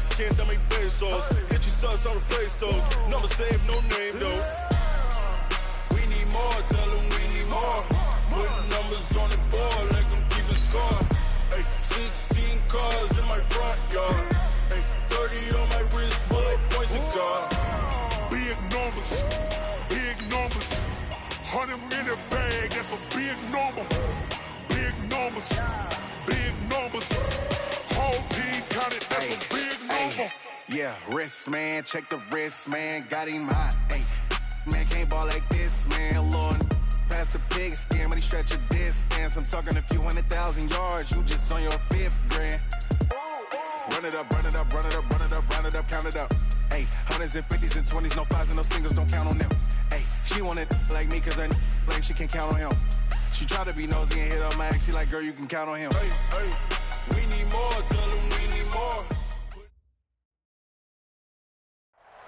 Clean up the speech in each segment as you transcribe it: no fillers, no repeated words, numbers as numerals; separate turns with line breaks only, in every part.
Mexican that make pesos. Hit your sus, I'll replace those. Number save, no name though. We need more, tell them we need more. Put numbers on the board, let them keep the score. Ay, 16 cars in my front yard. Ay, 30 on my wrist, bullet point to God.
Big numbers, big numbers. 100 in the bag, that's a big number. Big numbers, big numbers. Whole team counted, that's a big number.
Yeah, wrist man, check the wrist man, got him hot. Ay, man can't ball like this, man. Lord, past the pig skin when he stretch a distance. I'm talking a few 100,000 yards, you just on your 5th grand. Run it up, run it up, run it up, run it up, run it up, count it up. Ay, hundreds and 50s and 20s, no 5s and no singles, don't count on them. Ay, she wanted like me cause her like she can't count on him. She tried to be nosy and hit up my ex, she like, girl, you can count on him.
Hey, hey, we need more, tell them we need more.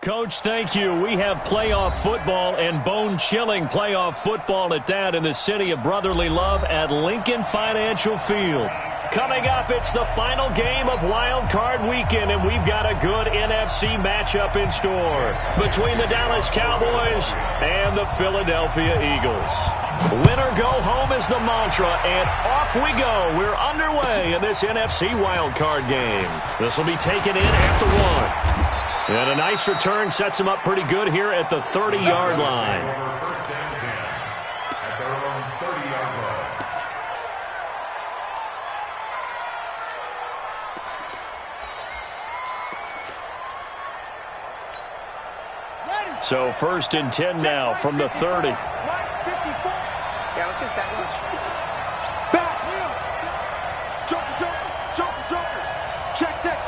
Coach, thank you. We have playoff football and bone-chilling playoff football at that in the city of brotherly love at Lincoln Financial Field. Coming up, it's the final game of Wildcard Weekend, and we've got a good NFC matchup in store between the Dallas Cowboys and the Philadelphia Eagles. Winner go home is the mantra, and off we go. We're underway in this NFC Wildcard game. This will be taken in at the 1. And a nice return sets them up pretty good here at the 30-yard line.
First down 10 at their own 30-yard line.
So 1st and 10 now from the 30.
Yeah, let's get sack lunch. Back, Joker. Check.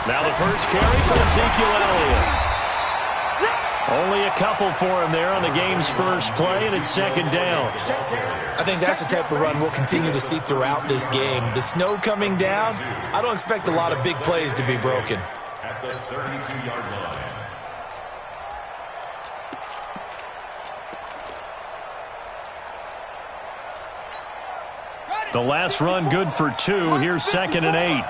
Now the first carry for Ezekiel Elliott. Only a couple for him there on the game's first play, and it's 2nd down.
I think that's the type of run we'll continue to see throughout this game. The snow coming down, I don't expect a lot of big plays to be broken.
At the 32-yard line.
The last run good for 2. Here's 2nd and 8.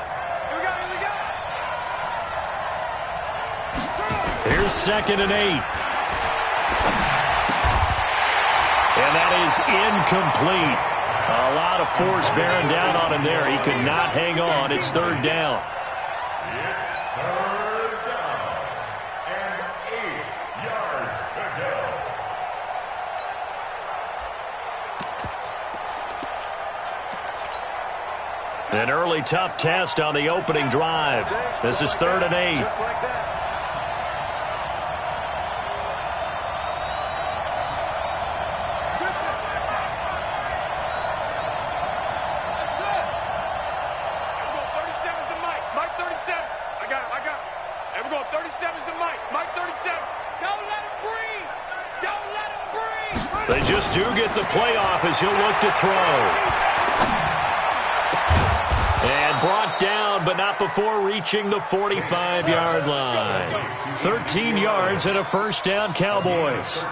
Here's 2nd and 8. And that is incomplete. A lot of force bearing down on him there. He could not hang on. It's 3rd down.
It's 3rd down and 8 yards to go.
An early tough test on the opening drive. This is 3rd and 8.
Just like that.
They just do get the playoff as he'll look to throw. And brought down, but not before reaching the 45-yard line. 13 yards and a 1st down, Cowboys.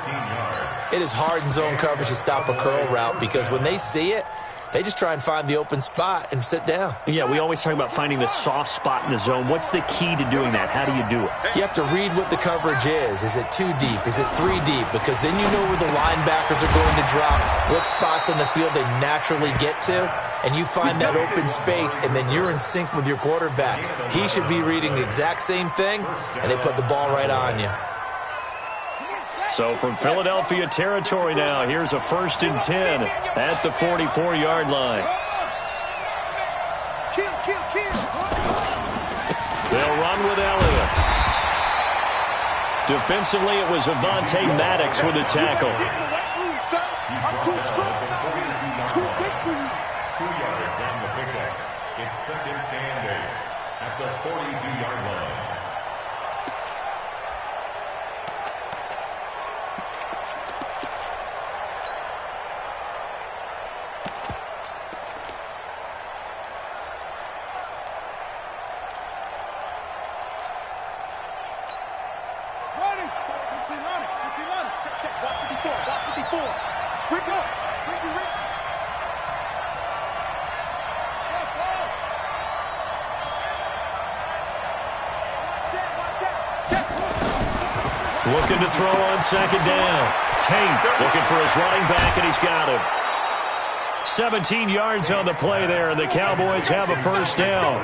It is hard in zone coverage to stop a curl route because when they see it, they just try and find the open spot and sit down.
Yeah, we always talk about finding the soft spot in the zone. What's the key to doing that? How do you do it?
You have to read what the coverage is. Is it 2 deep? Is it 3 deep? Because then you know where the linebackers are going to drop, what spots on the field they naturally get to, and you find that open space, and then you're in sync with your quarterback. He should be reading the exact same thing, and they put the ball right on you.
So from Philadelphia territory now, here's a 1st and 10 at the 44-yard line. They'll run with Elliott. Defensively, it was Avonte Maddox with a tackle.
2 yards on the pickup. It's 2nd and 8 at the 42-yard line.
Quick up. Ricky. Let's go.
Looking to throw on second down. Tate looking for his running back, and he's got him. 17 yards on the play there, and the Cowboys have a first down.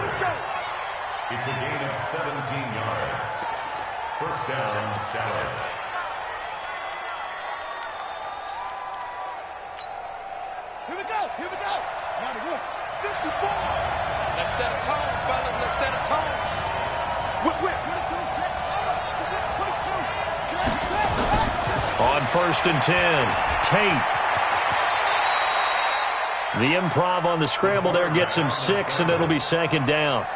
It's a gain of 17 yards. First down, Dallas.
Here we go. Now the whip. 54. Let's set a tone, fellas. Let's set a tone. Whip. 22.
On first and 10, Tate. The improv on the scramble there gets him 6, and it'll be second down.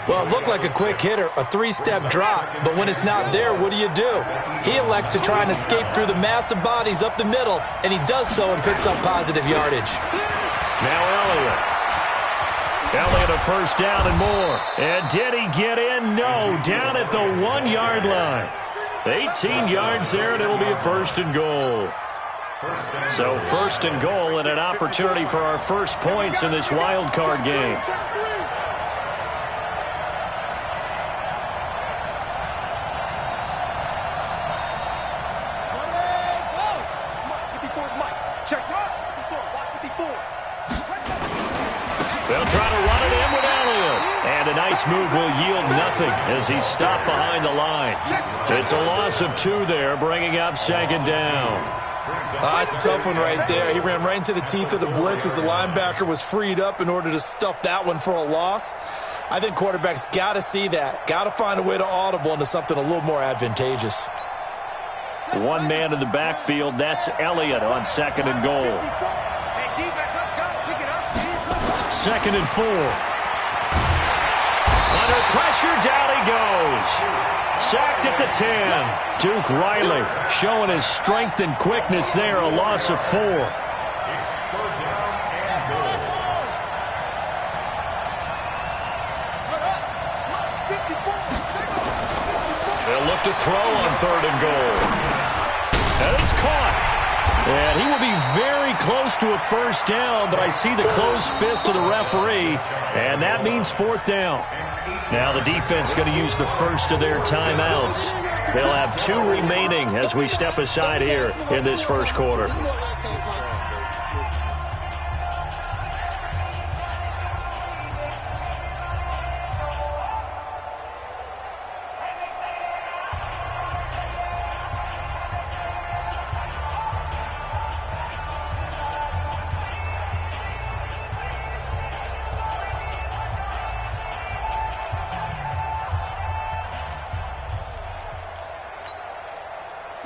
Well, it looked like a quick hitter, a three-step drop, but when it's not there, what do? He elects to try and escape through the massive bodies up the middle, and he does so and picks up positive yardage.
Now Elliott a first down and more. And did he get in? No, down at the 1-yard line. 18 yards there, and it'll be a first and goal. So first and goal and an opportunity for our first points in this wild card game. They'll try to run it in with Elliott. And a nice move will yield nothing as he's stopped behind the line. It's a loss of 2 there, bringing up second down.
That's a tough one right there. He ran right into the teeth of the blitz as the linebacker was freed up in order to stuff that one for a loss. I think quarterbacks got to see that. Got to find a way to audible into something a little more advantageous.
One man in the backfield, that's Elliott on second and goal. Second and 4. Under pressure, down he goes. Sacked at the 10. Duke Riley showing his strength and quickness there, a loss of 4.
It's third down and goal.
They'll look to throw on third and goal. And it's caught. And he will be very close to a first down, but I see the closed fist of the referee, and that means fourth down. Now the defense going to use the first of their timeouts. They'll have 2 remaining as we step aside here in this first quarter.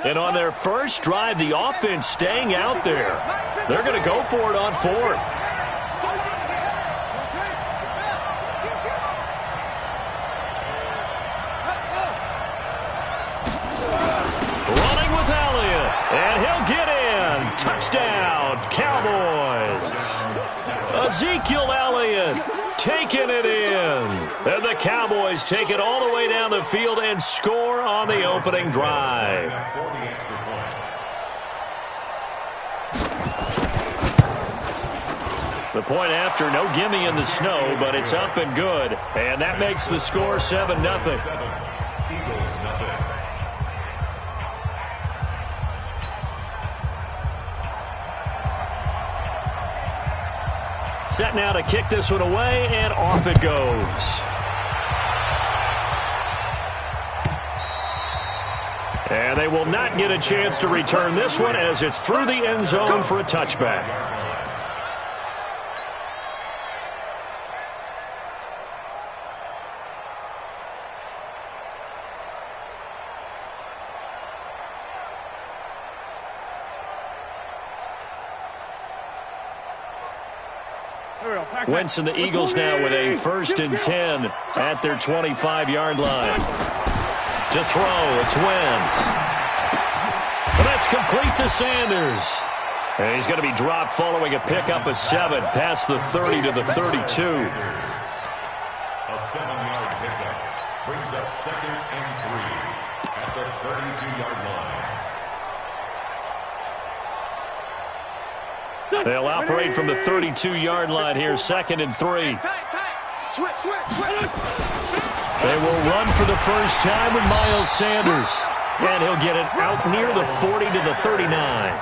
And on their first drive, the offense staying out there. They're going to go for it on 4th. Running with Elliott, and he'll get in. Touchdown, Cowboys. Ezekiel Elliott taking it in. And the Cowboys take it all the way down the field and score on the opening drive. The point after, no gimme in the snow, but it's up and good. And that makes the score 7-0.
Eagles, nothing.
Set now to kick this one away, and off it goes. And they will not get a chance to return this one as it's through the end zone for a touchback. Wentz and the Eagles now with a first and 10 at their 25-yard line. To throw, it's Wentz. And that's complete to Sanders. And he's going to be dropped following a pickup of 7 past the 30 to the 32.
A 7-yard pickup brings up second and 3 at the 32-yard line.
They'll operate from the 32-yard line here, second and 3. They will run for the first time with Miles Sanders. And he'll get it out near the 40 to the 39.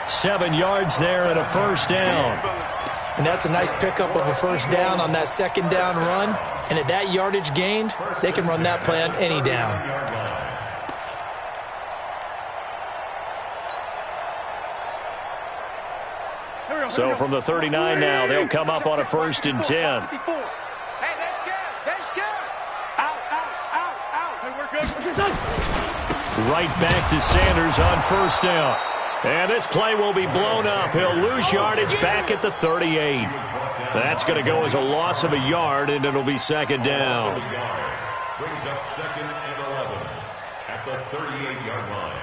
7 yards there and a first down.
And that's a nice pickup of a first down on that second down run. And at that yardage gained, they can run that play on any down.
So from the 39 now, they'll come up on a 1st and 10.
Hey, they're scared. They're scared. Out. Hey, we're good.
Right back to Sanders on 1st down. And this play will be blown up. He'll lose yardage back at the 38. That's going to go as a loss of a yard, and it'll be 2nd down.
Brings up 2nd and 11 at the 38-yard line.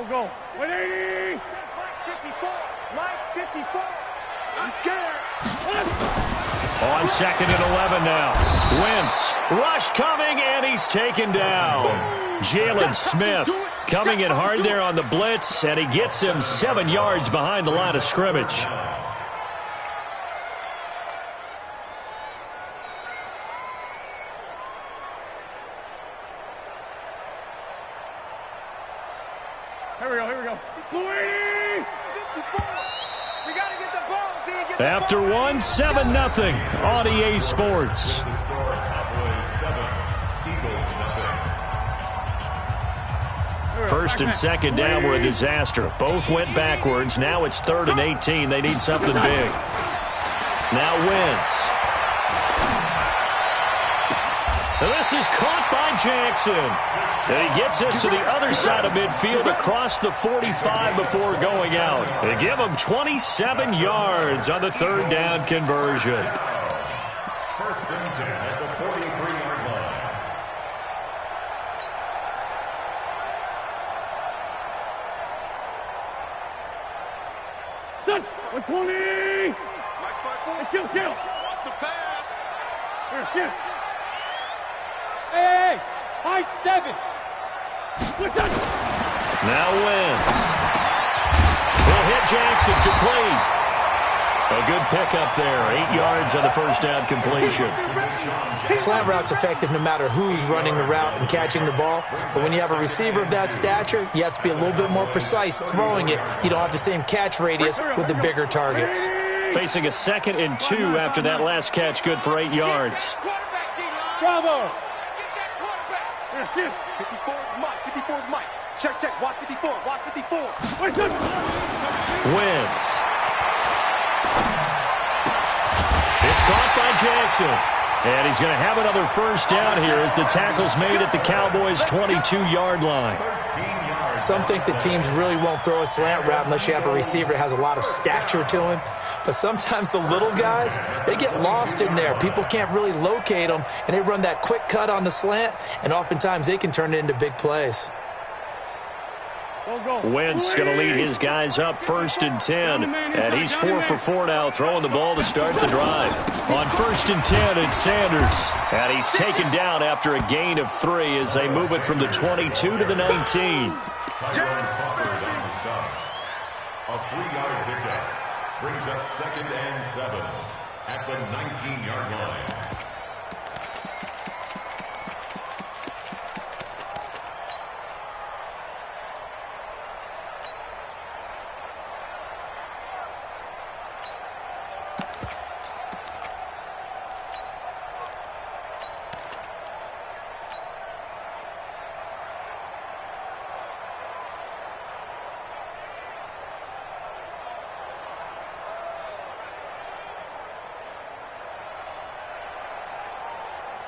Go. 180. 54. Mike, 54. I'm scared.
On 2nd and 11 now. Wentz. Rush coming, and he's taken down. Jalen Smith coming in hard there on the blitz, and he gets him 7 yards behind the line of scrimmage.
Here we go. 280. 54. We got to get the ball.
After 1, 7-0 on EA Sports. First and 2nd down were a disaster. Both went backwards. Now it's 3rd and 18. They need something big. Now Wentz. This is caught by Jackson. And he gets us to the other side of midfield across the 45 before going out. They give him 27 yards on the 3rd down conversion.
1st and 10 at the 43-yard line.
Done. 120. Kill. Watch the pass. Here. Hey. High 7.
Now Wentz. Will hit Jackson, complete. A good pickup there. 8 yards on the 1st down completion.
Slant route's effective no matter who's running the route and catching the ball. But when you have a receiver of that stature, you have to be a little bit more precise throwing it. You don't have the same catch radius with the bigger targets.
Facing a 2nd and 2 after that last catch, good for 8 yards.
Bravo.
54 is Mike. Check. Watch 54.
Wentz. It's caught by Jackson. And he's going to have another 1st down here as the tackle's made at the Cowboys' 22-yard line.
Some think that teams really won't throw a slant route unless you have a receiver that has a lot of stature to him. But sometimes the little guys, they get lost in there. People can't really locate them, and they run that quick cut on the slant, and oftentimes they can turn it into big plays.
Wentz going to lead his guys up 1st and 10. And he's 4 for 4 now, throwing the ball to start the drive. On 1st and 10, it's Sanders. And he's taken down after a gain of 3 as they move it from the 22 to the 19.
A 3-yard pickup brings up 2nd and 7 at the 19-yard line.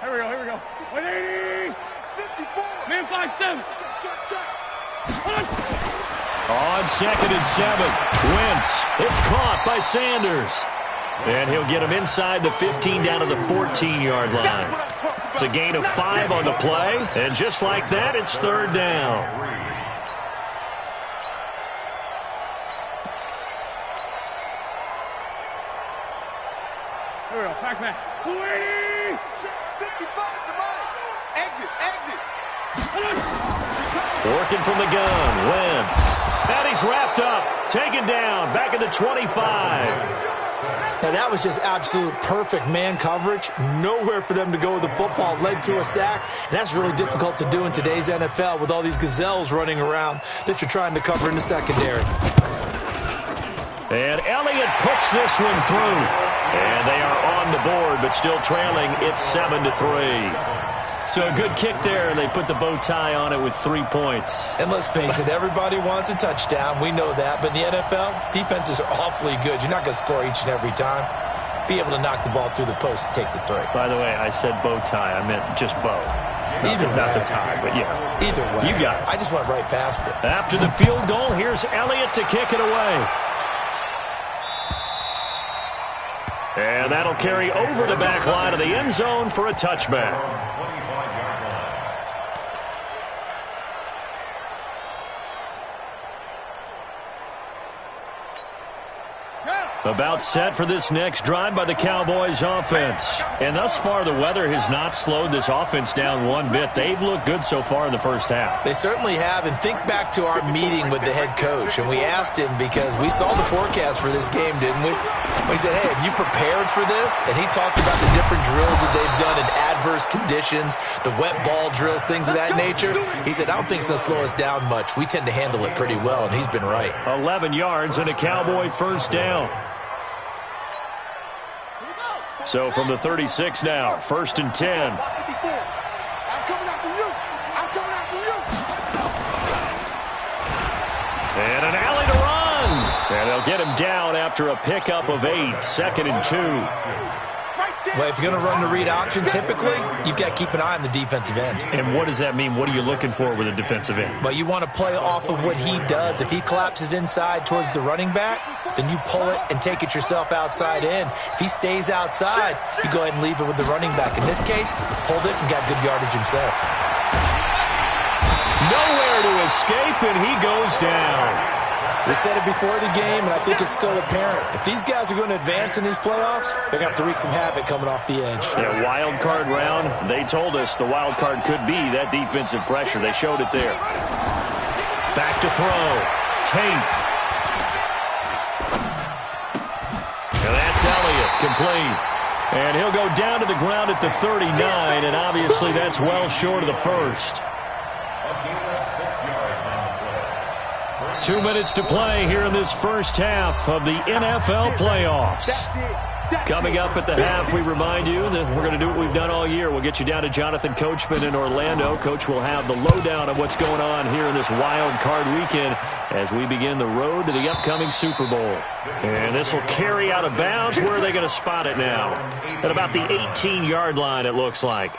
Here we go. 180. 54. Man 5-7. Check.
On 2nd and 7, Wentz. It's caught by Sanders. And he'll get him inside the 15 down to the 14-yard line. It's a gain of 5 on the play. And just like that, it's 3rd down.
Here we go. Pac-Man. 280.
55 to Mike. Exit.
Working from the gun, Wentz. And he's wrapped up, taken down, back at the 25.
Now, that was just absolute perfect man coverage. Nowhere for them to go with the football. Led to a sack. And that's really difficult to do in today's NFL with all these gazelles running around that you're trying to cover in the secondary.
And Elliott puts this one through. And they are on the board, but still trailing. It's 7-3. So a good kick there, and they put the bow tie on it with 3 points.
And let's face it, everybody wants a touchdown. We know that. But in the NFL, defenses are awfully good. You're not going to score each and every time. Be able to knock the ball through the post and take the 3.
By the way, I said bow tie. I meant just bow. Not the tie, but yeah.
Either way.
You got it.
I just went right past it.
After the field goal, here's Elliott to kick it away. And that'll carry over the back line of the end zone for a touchback. About set for this next drive by the Cowboys offense. And thus far, the weather has not slowed this offense down one bit. They've looked good so far in the first half.
They certainly have. And think back to our meeting with the head coach. And we asked him because we saw the forecast for this game, didn't we? We said, hey, have you prepared for this? And he talked about the different drills that they've done in adverse conditions, the wet ball drills, things of that nature. He said, I don't think it's going to slow us down much. We tend to handle it pretty well, and he's been right.
11 yards and a Cowboy first down. So from the 36 now, 1st and 10.
I'm coming after you. I'm coming after you.
And an alley to run. And they'll get him down after a pickup of 8, 2nd and 2.
Well, if you're going to run the read option, typically, you've got to keep an eye on the defensive end.
And what does that mean? What are you looking for with a defensive end?
Well, you want to play off of what he does. If he collapses inside towards the running back, then you pull it and take it yourself outside in. If he stays outside, you go ahead and leave it with the running back. In this case, pulled it and got good yardage himself.
Nowhere to escape, and he goes down.
We said it before the game, and I think it's still apparent. If these guys are going to advance in these playoffs, they're going to have to wreak some havoc coming off the edge.
Yeah, wild card round, they told us the wild card could be that defensive pressure. They showed it there. Back to throw. Tate. And that's Elliott, complete. And he'll go down to the ground at the 39, and obviously that's well short of the first. 2 minutes to play here in this first half of the NFL playoffs. Coming up at the half, we remind you that we're going to do what we've done all year. We'll get you down to Jonathan Coachman in Orlando. Coach will have the lowdown of what's going on here in this wild card weekend as we begin the road to the upcoming Super Bowl. And this will carry out of bounds. Where are they going to spot it now? At about the 18-yard line, it looks like.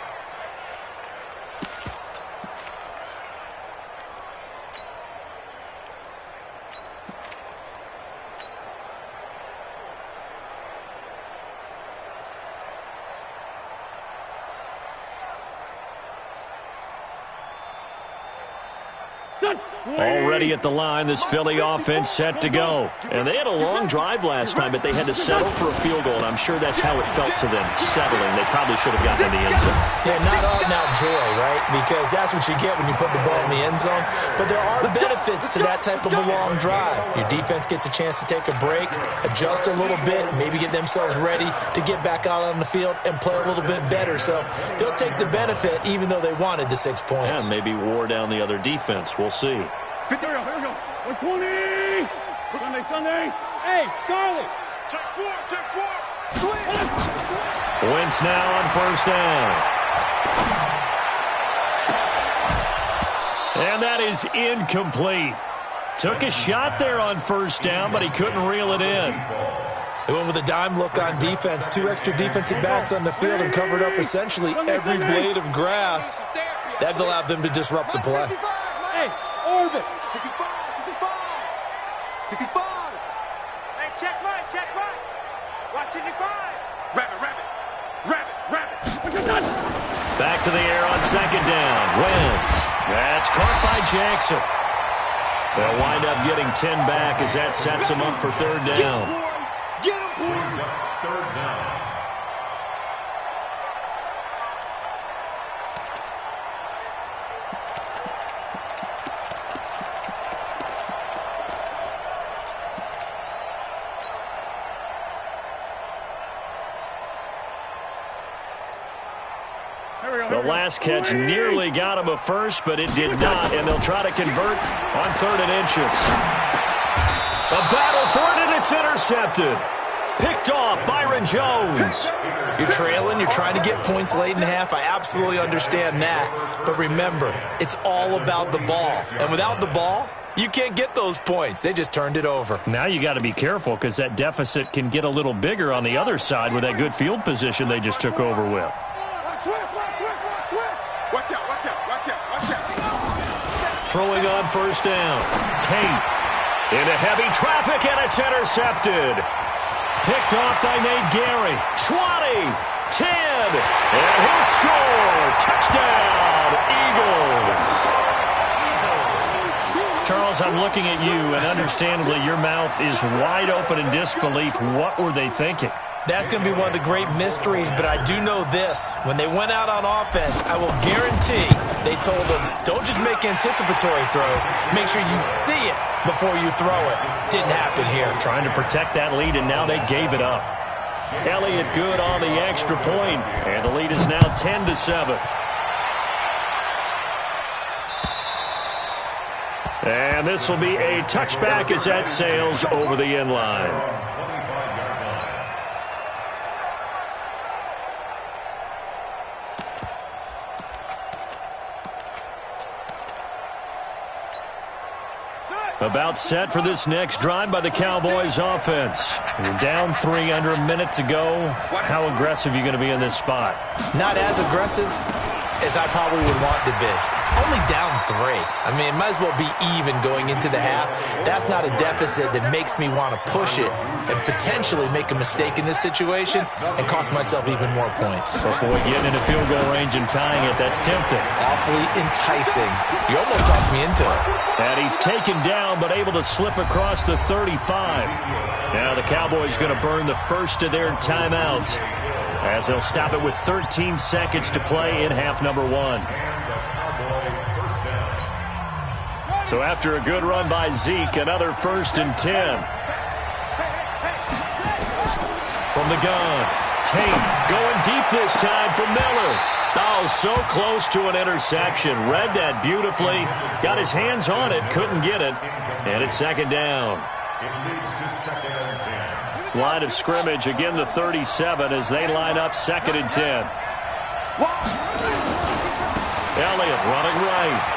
Already at the line, this Philly offense set to go. And they had a long drive last time, but they had to settle for a field goal, and I'm sure that's how it felt to them, settling. They probably should have gotten in the end zone.
Yeah, not out-and-out joy, right? Because that's what you get when you put the ball in the end zone. But there are benefits to that type of a long drive. Your defense gets a chance to take a break, adjust a little bit, maybe get themselves ready to get back out on the field and play a little bit better. So they'll take the benefit even though they wanted the 6 points.
Yeah, maybe wore down the other defense. We'll see.
Here we go. 120. Sunday. Hey, Charlie. Check four.
Wentz now on first down. And that is incomplete. Took a shot there on first down, but he couldn't reel it in.
They went with a dime look on defense. 2 extra defensive backs on the field and covered up essentially every blade of grass. That allowed them to disrupt the play.
Hey, orbit.
65.
Hey, check right. Watch 65.
Rabbit.
Back to the air on second down. Wentz. That's caught by Jackson. They'll wind up getting 10 back as that sets them up for third down.
Get him,
Third down.
The last catch nearly got him a first, but it did not, and they'll try to convert on 3rd and inches. A battle for it, and it's intercepted. Picked off Byron Jones.
You're trailing. You're trying to get points late in half. I absolutely understand that. But remember, it's all about the ball. And without the ball, you can't get those points. They just turned it over.
Now you got to be careful because that deficit can get a little bigger on the other side with that good field position they just took over with.
Watch out, watch out, watch out, watch out.
Throwing on 1st down. Tate into heavy traffic, and it's intercepted. Picked off by Nate Gary. 20, 10, and he'll score. Touchdown, Eagles. Charles, I'm looking at you, and understandably your mouth is wide open in disbelief. What were they thinking?
That's going to be one of the great mysteries, but I do know this. When they went out on offense, I will guarantee they told them, don't just make anticipatory throws. Make sure you see it before you throw it. Didn't happen here.
Trying to protect that lead, and now they gave it up. Elliott good on the extra point, and the lead is now 10-7. And this will be a touchback as that sails over the end line. About set for this next drive by the Cowboys offense. You're down 3 under a minute to go. How aggressive are you going to be in this spot?
Not as aggressive as I probably would want to be. Only down 3. I mean, it might as well be even going into the half. That's not a deficit that makes me want to push it and potentially make a mistake in this situation and cost myself even more points.
Oh boy, getting into field goal range and tying it, that's tempting.
Awfully enticing. You almost talked me into it.
And he's taken down but able to slip across the 35. Now the Cowboys going to burn the first of their timeouts as they'll stop it with 13 seconds to play in half number 1. So after a good run by Zeke, another 1st and 10. From the gun, Tate going deep this time for Miller. Oh, so close to an interception. Read that beautifully. Got his hands on it, couldn't get it. And it's 2nd down.
It leads to 2nd and 10.
Line of scrimmage, again the 37 as they line up 2nd and 10. Elliott running right.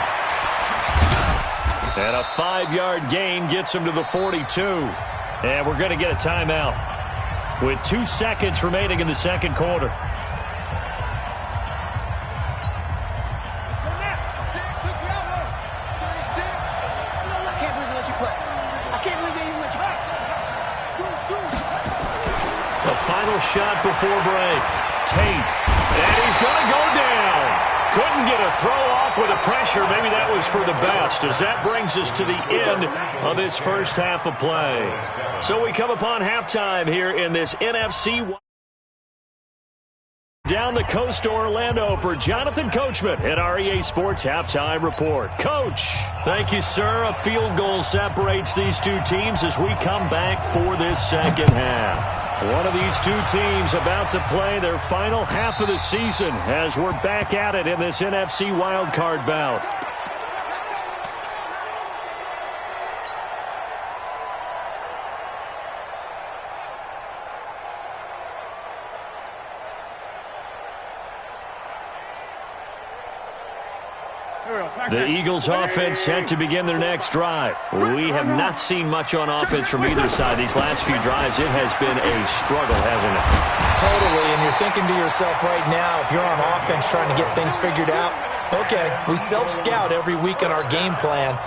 And a 5-yard gain gets him to the 42. And we're going to get a timeout with 2 seconds remaining in the 2nd quarter. The final shot before break. Tate. And he's going to go down. Couldn't get a throw off with the pressure. Maybe that was for the best, as that brings us to the end of this first half of play. So we come upon halftime here in this NFC. Down the coast to Orlando for Jonathan Coachman at REA Sports Halftime Report. Coach, thank you, sir. A field goal separates these two teams as we come back for this second half. One of these two teams about to play their final half of the season as we're back at it in this NFC Wildcard bout. The Eagles offense set to begin their next drive. We have not seen much on offense from either side. These last few drives, it has been a struggle, hasn't it?
Totally, and you're thinking to yourself right now, if you're on offense trying to get things figured out, okay, we self-scout every week in our game plan.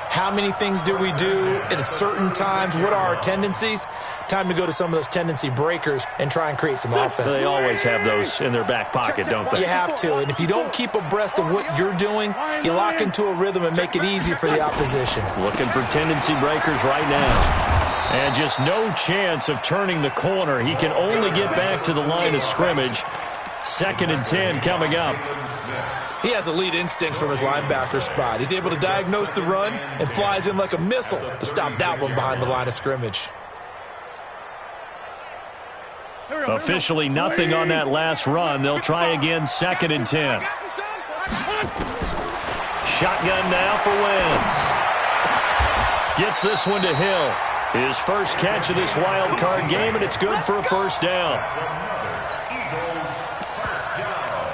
How many things do we do at certain times? What are our tendencies? Time to go to some of those tendency breakers and try and create some offense.
They always have those in their back pocket, don't they?
You have to, and if you don't keep abreast of what you're doing, you lock into a rhythm and make it easy for the opposition.
Looking for tendency breakers right now. And just no chance of turning the corner. He can only get back to the line of scrimmage. 2nd and 10 coming up.
He has elite instincts from his linebacker spot. He's able to diagnose the run and flies in like a missile to stop that one behind the line of scrimmage.
Officially nothing on that last run. They'll try again, 2nd and 10. Shotgun now for Wentz. Gets this one to Hill. His first catch of this wild card game, and it's good for a first down.
Eagles first down.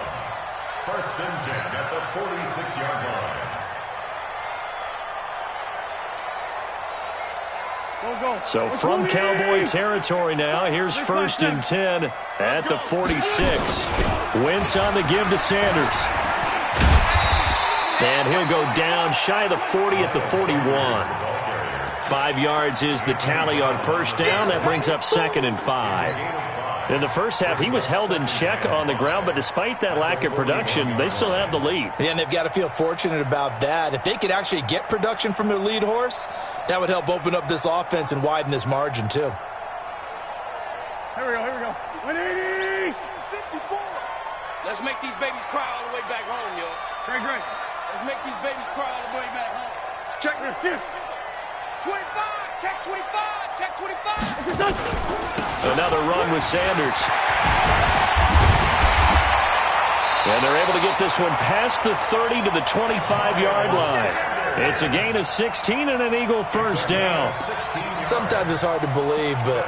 1st and 10 at the 46-yard line.
So from Cowboy territory now, here's 1st and 10 at the 46. Wentz on the give to Sanders. And he'll go down shy of the 40 at the 41. 5 yards is the tally on first down. That brings up 2nd and 5. In the first half, he was held in check on the ground, but despite that lack of production, they still have the lead.
Yeah, and they've got to feel fortunate about that. If they could actually get production from their lead horse, that would help open up this offense and widen this margin, too.
Here we go. 180! 54! Let's make these babies cry all the way back home, yo. Great. Let's make these babies cry all the way back home. Check this shit. 25! Check 25! Check 25!
Another run with Sanders. And they're able to get this one past the 30 to the 25-yard line. It's a gain of 16 and an Eagle first down.
Sometimes it's hard to believe, but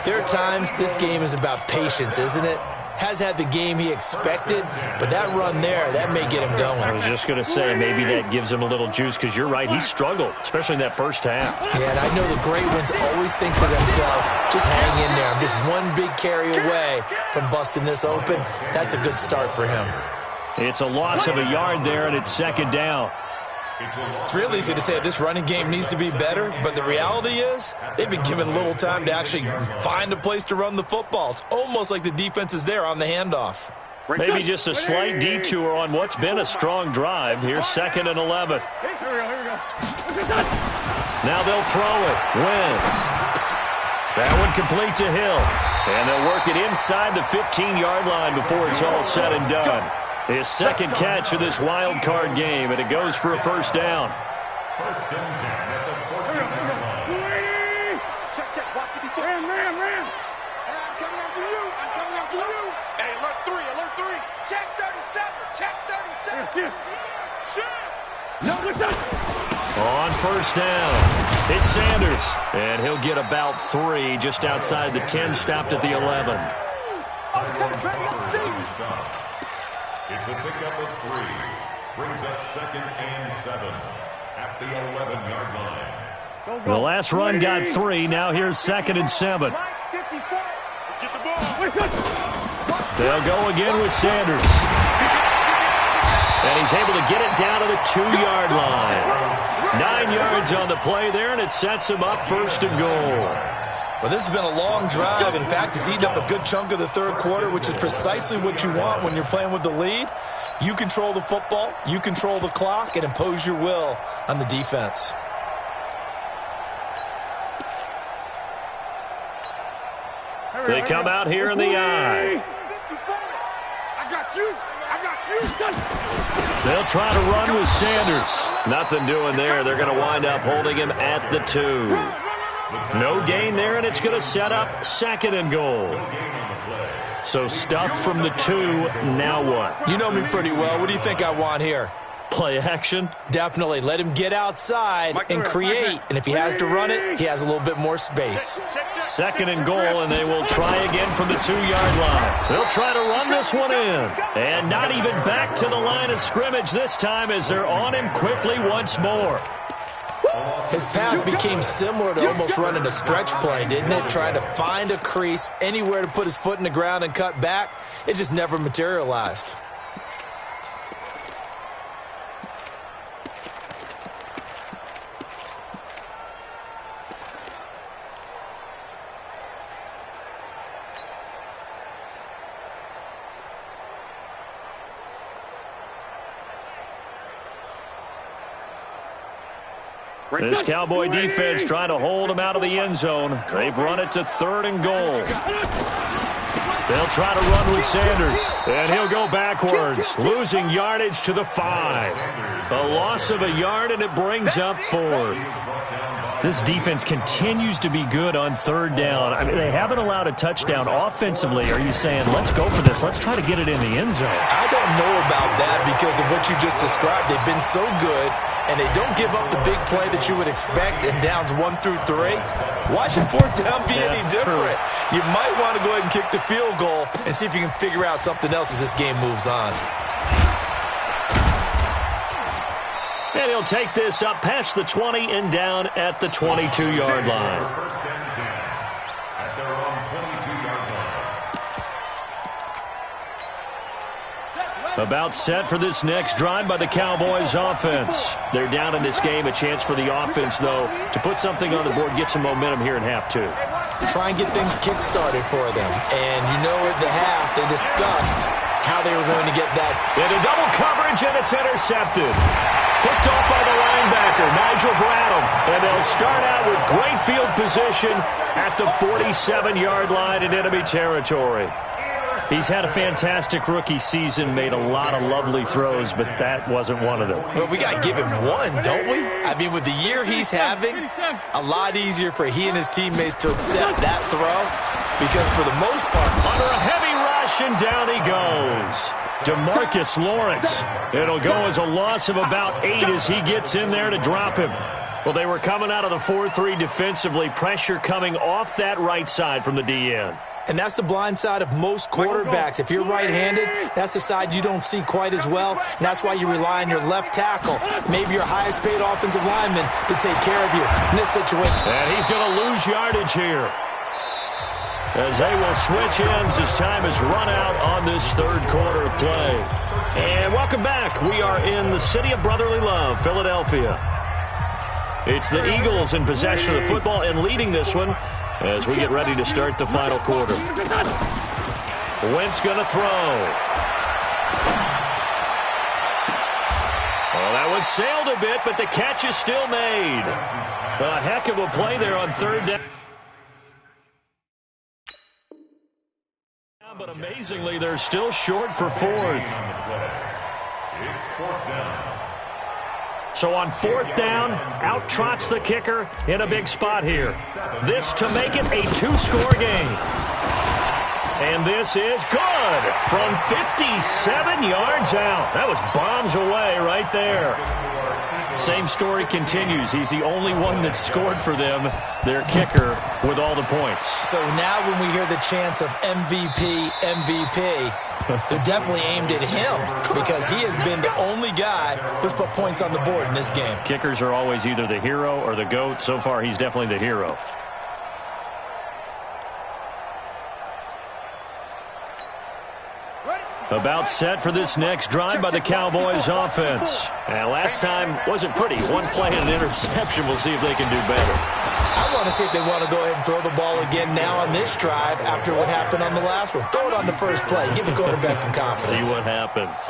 there are times this game is about patience, isn't it? Has had the game he expected, but that run there, that may get him going.
I was just going to say, maybe that gives him a little juice, because you're right, he struggled, especially in that first half.
Yeah, and I know the great ones always think to themselves, just hang in there. I'm just one big carry away from busting this open. That's a good start for him.
It's a loss of a yard there, and it's 2nd down.
It's real easy to say this running game needs to be better, but the reality is they've been given little time to actually find a place to run the football. It's almost like the defense is there on the handoff.
Maybe just a slight detour on what's been a strong drive. Here's 2nd and 11.
Here we go.
Now they'll throw it. Wentz. That one complete to Hill. And they'll work it inside the 15-yard line before it's all said and done. His 2nd catch of this wild card game, and it goes for a first down.
1st and 10 at the 14-yard line.
Check. Watch 54. Man. Hey, I'm coming after you. Hey, alert 3. Check 37. Shit. No, what's that?
On first down, it's Sanders. And he'll get about 3 just outside the 10, stopped at the 11.
It's a pickup of 3. Brings up 2nd and 7 at the 11-yard line.
The last run got 3. Now here's 2nd and 7.
Get the ball.
They'll go again with Sanders. And he's able to get it down to the 2-yard line. 9 yards on the play there, and it sets him up 1st and goal.
Well, this has been a long drive. In fact, it's eaten up a good chunk of the 3rd quarter, which is precisely what you want when you're playing with the lead. You control the football, you control the clock, and impose your will on the defense.
They come out here in the I.
I got you.
They'll try to run with Sanders. Nothing doing there. They're going to wind up holding him at the 2. No gain there, and it's going to set up 2nd and goal. So stuff from the 2. Now what?
You know me pretty well. What do you think I want here?
Play action?
Definitely. Let him get outside and create. And if he has to run it, he has a little bit more space.
2nd and goal, and they will try again from the 2-yard line. They'll try to run this one in. And not even back to the line of scrimmage this time as they're on him quickly once more.
His path became similar to almost running a stretch play, didn't it? Trying to find a crease, anywhere to put his foot in the ground and cut back. It just never materialized.
This Cowboy defense trying to hold him out of the end zone. They've run it to 3rd and goal. They'll try to run with Sanders, and he'll go backwards, losing yardage to the 5. A loss of a yard, and it brings up 4th. This defense continues to be good on third down. I mean, they haven't allowed a touchdown offensively. Are you saying, let's go for this, let's try to get it in the end zone?
I don't know about that because of what you just described. They've been so good, and they don't give up the big play that you would expect in downs 1 through 3. Why should fourth down be any different? True. You might want to go ahead and kick the field goal and see if you can figure out something else as this game moves on.
And he'll take this up past the 20 and down at the 22-yard line.
First and 10 at their own 22-yard line.
About set for this next drive by the Cowboys offense. They're down in this game. A chance for the offense, though, to put something on the board, get some momentum here in half two.
Try and get things kick-started for them. And you know at the half they discussed how they were going to get that.
Into double coverage, and it's intercepted. Picked off by the linebacker, Nigel Bradham. And they'll start out with great field position at the 47-yard line in enemy territory. He's had a fantastic rookie season, made a lot of lovely throws, but that wasn't one of them.
Well, we got to give him one, don't we? I mean, with the year he's having, a lot easier for he and his teammates to accept that throw because for the most part,
under a heavy rush, and down he goes. DeMarcus Lawrence. It'll go as a loss of about 8 as he gets in there to drop him. Well, they were coming out of the 4-3 defensively. Pressure coming off that right side from the DN.
And that's the blind side of most quarterbacks. If you're right-handed, that's the side you don't see quite as well, and that's why you rely on your left tackle, maybe your highest-paid offensive lineman, to take care of you in this situation.
And he's going to lose yardage here, as they will switch ends as time has run out on this third quarter of play. And welcome back. We are in the city of brotherly love, Philadelphia. It's the Eagles in possession of the football and leading this one as we get ready to start the final quarter. Wentz going to throw. Well, that one sailed a bit, but the catch is still made. A heck of a play there on third down. But amazingly, they're still short for fourth.
It's fourth down.
So on fourth down, out trots the kicker in a big spot here. This to make it a 2-score game. And this is good from 57 yards out. That was bombs away right there. Same story continues. He's the only one that scored for them, their kicker, with all the points.
So now when we hear the chants of MVP, MVP, they're definitely aimed at him because he has been the only guy who's put points on the board in this game.
Kickers are always either the hero or the GOAT. So far, he's definitely the hero. About set for this next drive by the Cowboys offense. And last time wasn't pretty. One play and an interception. We'll see if they can do better.
I want to see if they want to go ahead and throw the ball again now on this drive after what happened on the last one. Throw it on the first play. Give the quarterback some confidence.
See what happens.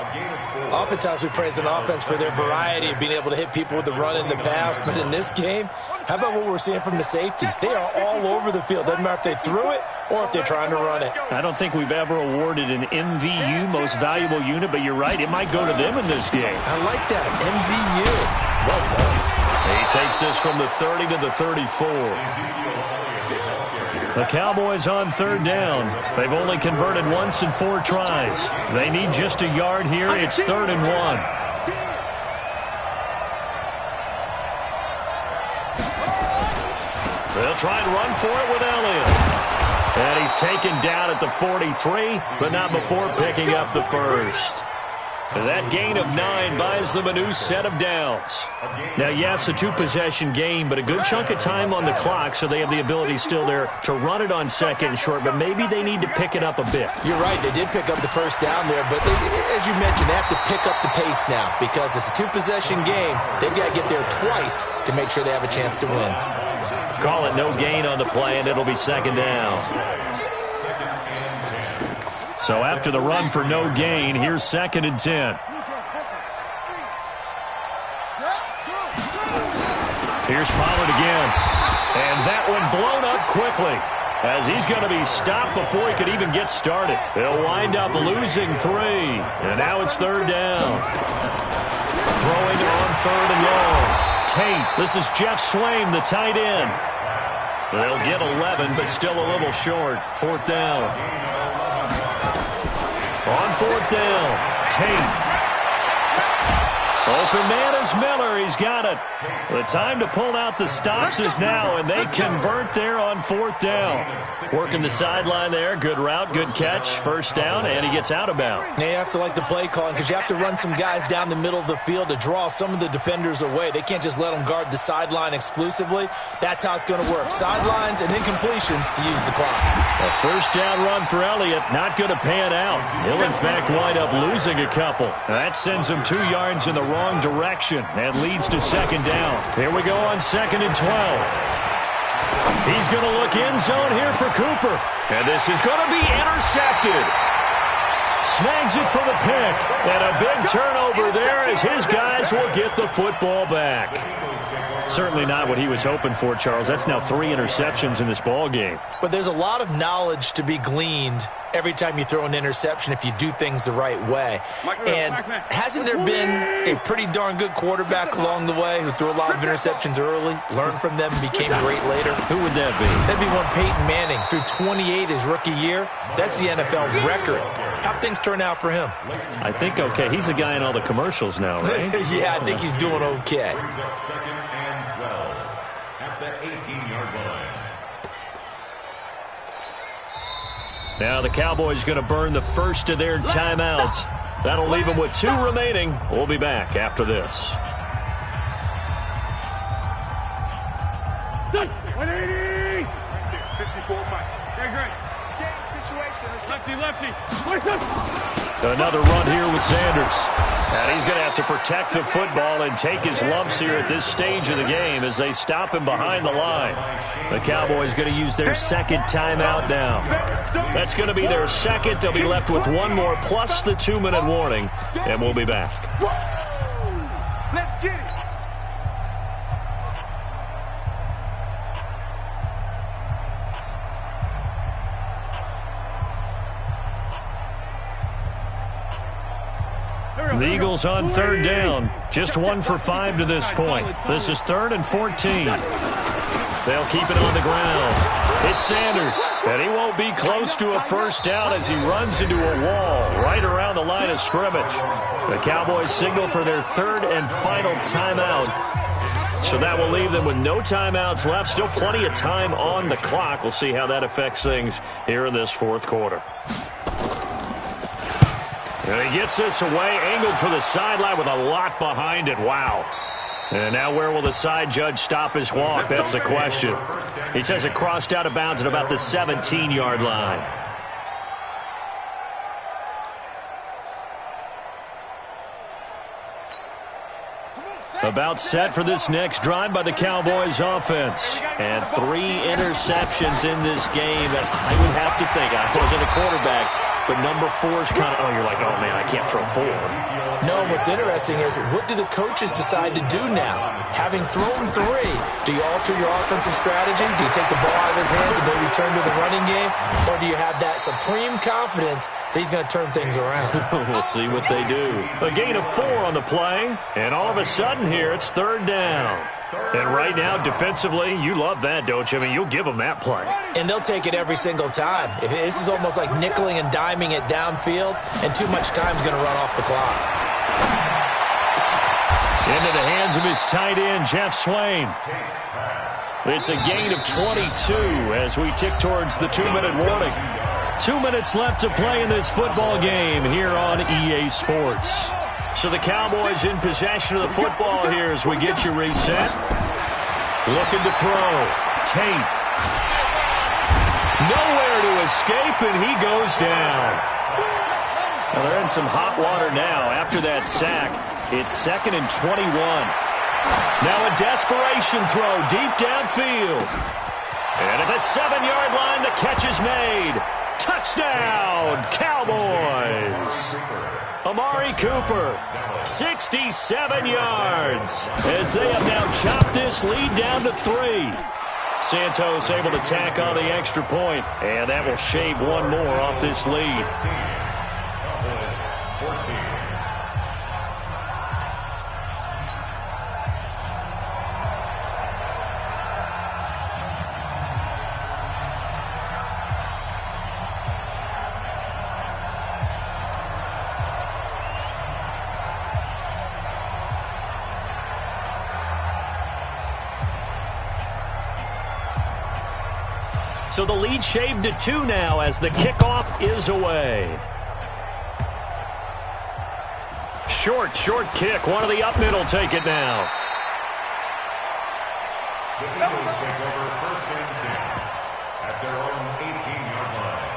Oftentimes we praise an offense for their variety of being able to hit people with the run in the pass. But in this game, how about what we're seeing from the safeties? They are all over the field. Doesn't matter if they threw it or if they're trying to run it.
I don't think we've ever awarded an MVU, most valuable unit, but you're right. It might go to them in this game.
I like that. MVU. Well done.
He takes this from the 30 to the 34. The Cowboys on third down. They've only converted once in 4 tries. They need just a yard here. It's 3rd and 1. They'll try and run for it with Elliott. And he's taken down at the 43, but not before picking up the first. That gain of 9 buys them a new set of downs. Now, yes, a 2-possession game, but a good chunk of time on the clock, so they have the ability still there to run it on second and short, but maybe they need to pick it up a bit.
You're right. They did pick up the first down there, but as you mentioned, they have to pick up the pace now because it's a 2-possession game. They've got to get there twice to make sure they have a chance to win.
Call it no gain on the play, and it'll be 2nd down. So after the run for no gain, here's 2nd and 10. Here's Pollard again. And that one blown up quickly as he's going to be stopped before he could even get started. He'll wind up losing 3. And now it's 3rd down. Throwing on 3rd and long. Tate. This is Jeff Swain, the tight end. They'll get 11, but still a little short. 4th down. On 4th down, Tate. Open man is Miller. He's got it. The time to pull out the stops is now, and they convert there on 4th down. Working the sideline there. Good route, good catch. 1st down, and he gets out of bounds.
Now you have to like the play calling because you have to run some guys down the middle of the field to draw some of the defenders away. They can't just let them guard the sideline exclusively. That's how it's going to work. Sidelines and incompletions to use the clock.
A 1st down run for Elliott. Not going to pan out. He'll, in fact, wind up losing a couple. That sends him 2 yards in the wrong direction and leads to 2nd down. Here we go on 2nd and 12. He's going to look end zone here for Cooper. And this is going to be intercepted. Snags it for the pick. And a big turnover there as his guys will get the football back. Certainly not what he was hoping for, Charles. That's now 3 interceptions in this ball game.
But there's a lot of knowledge to be gleaned every time you throw an interception if you do things the right way. And hasn't there been a pretty darn good quarterback along the way who threw a lot of interceptions early, learned from them, and became great later?
Who would that be?
That'd be one Peyton Manning. Threw 28 his rookie year. That's the NFL record. How'd things turn out for him?
I think okay. He's the guy in all the commercials now, right?
Yeah, I think he's doing okay.
Brings up 2nd and 12 at the 18-yard line.
Now the Cowboys going to burn the first of their timeouts. That'll leave them with 2 remaining. We'll be back after this.
180!
54 Mike.
Great.
Game situation.
Lefty.
Another run here with Sanders. And he's going to have to protect the football and take his lumps here at this stage of the game as they stop him behind the line. The Cowboys going to use their 2nd timeout now. That's going to be their 2nd. They'll be left with 1 more plus the 2-minute warning, and we'll be back.
Let's get it.
The Eagles on 3rd down. Just 1 for 5 to this point. This is 3rd and 14. They'll keep it on the ground. It's Sanders, and he won't be close to a 1st down as he runs into a wall right around the line of scrimmage. The Cowboys signal for their 3rd and final timeout. So that will leave them with no timeouts left. Still plenty of time on the clock. We'll see how that affects things here in this 4th quarter. And he gets this away, angled for the sideline with a lot behind it. Wow. And now where will the side judge stop his walk? That's the question. He says it crossed out of bounds at about the 17-yard line. About set for this next drive by the Cowboys offense. And 3 interceptions in this game. And I would have to think, I wasn't a quarterback, but number 4 is kind of, you're like, oh, man, I can't throw 4.
No, what's interesting is what do the coaches decide to do now? Having thrown 3, do you alter your offensive strategy? Do you take the ball out of his hands and maybe turn to the running game? Or do you have that supreme confidence that he's going to turn things around?
We'll see what they do. A gain of 4 on the play, and all of a sudden here it's 3rd down. And right now, defensively, you love that, don't you? I mean, you'll give them that play.
And they'll take it every single time. This is almost like nickeling and diming it downfield, and too much time's going to run off the clock.
Into the hands of his tight end, Jeff Swain. It's a gain of 22 as we tick towards the 2-minute warning. 2 minutes left to play in this football game here on EA Sports. So the Cowboys in possession of the football here as we get you reset. Looking to throw. Tate. Nowhere to escape, and he goes down. Well, they're in some hot water now after that sack. It's 2nd and 21. Now a desperation throw deep downfield. And at the 7-yard line, the catch is made. Touchdown, Cowboys. Amari Cooper, 67 yards, as they have now chopped this lead down to 3. Santos able to tack on the extra point, and that will shave 1 more off this lead. So the lead shaved to 2 now as the kickoff is away. Short kick. One of the up middle take it now.
The Eagles take over first and 10 at their own 18-yard line.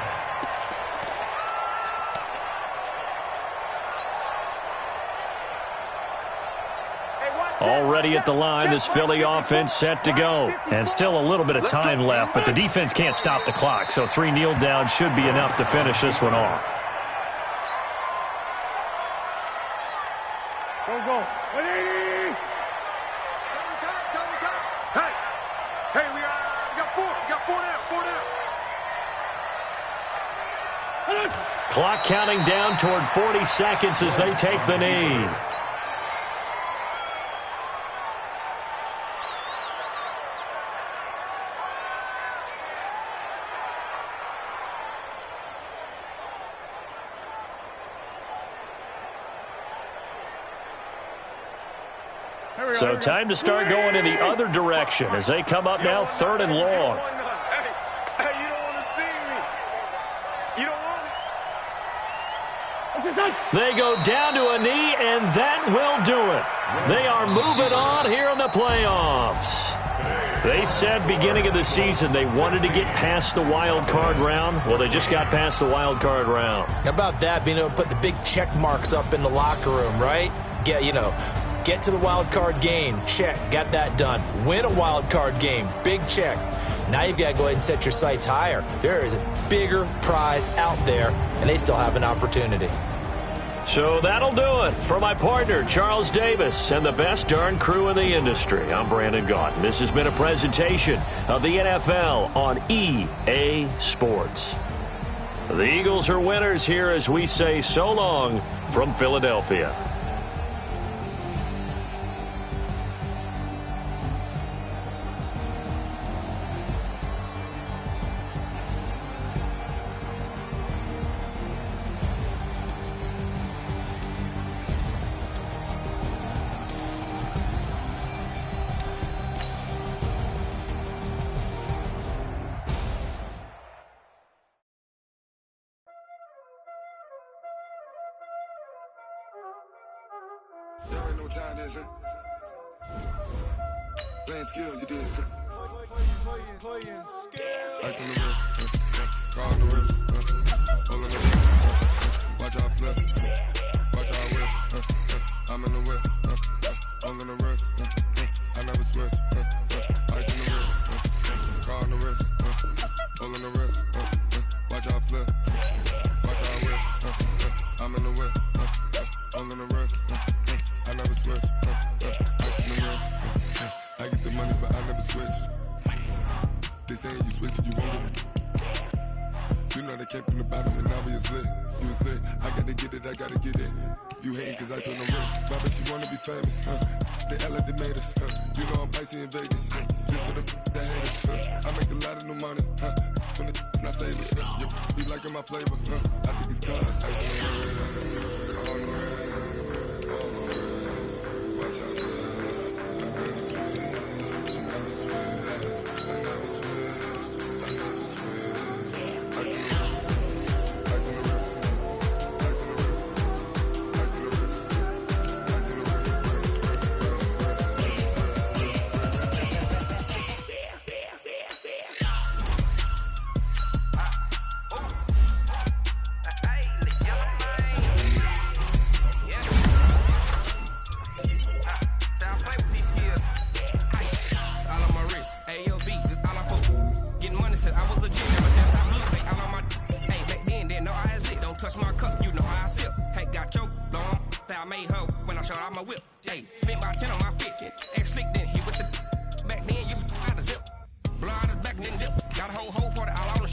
Already at the line, this Philly offense set to go. And still a little bit of time left, but the defense can't stop the clock, so 3 kneel downs should be enough to finish this one off.
Go. 180! Hey, we got 4. We got 4 down.
Clock counting down toward 40 seconds as they take the knee. So time to start going in the other direction as they come up now 3rd and long.
Hey, you don't want to see me. You don't want it.
They go down to a knee, and that will do it. They are moving on here in the playoffs. They said beginning of the season they wanted to get past the wild card round. Well, they just got past the wild card round.
How about that, being able to put the big check marks up in the locker room, right? Get to the wild card game. Check. Got that done. Win a wild card game. Big check. Now you've got to go ahead and set your sights higher. There is a bigger prize out there, and they still have an opportunity.
So that'll do it. For my partner, Charles Davis, and the best darn crew in the industry, I'm Brandon Gaudin. This has been a presentation of the NFL on EA Sports. The Eagles are winners here as we say so long from Philadelphia.
Playing skills, you did. Playing skills. Ice on the wrist, car on the wrist, hole in the wrist. Watch out flip, watch out whip. I'm in the whip, hole in the wrist. I never switch. Ice on the wrist, car on the wrist, hole in the wrist. Watch out flip, watch out whip. I'm in the whip, hole in the wrist. I never switch. Ice on the wrist. I get the money, but I never switch. They saying you switch it, you won't get it. You know they came from the bottom and now we is lit. You was lit, I gotta get it, I gotta get it. You hating cause I told them wrist. Why bet you wanna be famous, They act like they made us, You know I'm icy in Vegas, This for the that hate us, I make a lot of new money, When the not savers, Be liking my flavor, I think it's cause ice on the wrist, on the wrist, on the wrist. Watch out, I never switch. Spent about 10 on my 50. Ex-slick, then hit with the back then. You out of zip. Blow out his back and then dip. Got a whole party all on the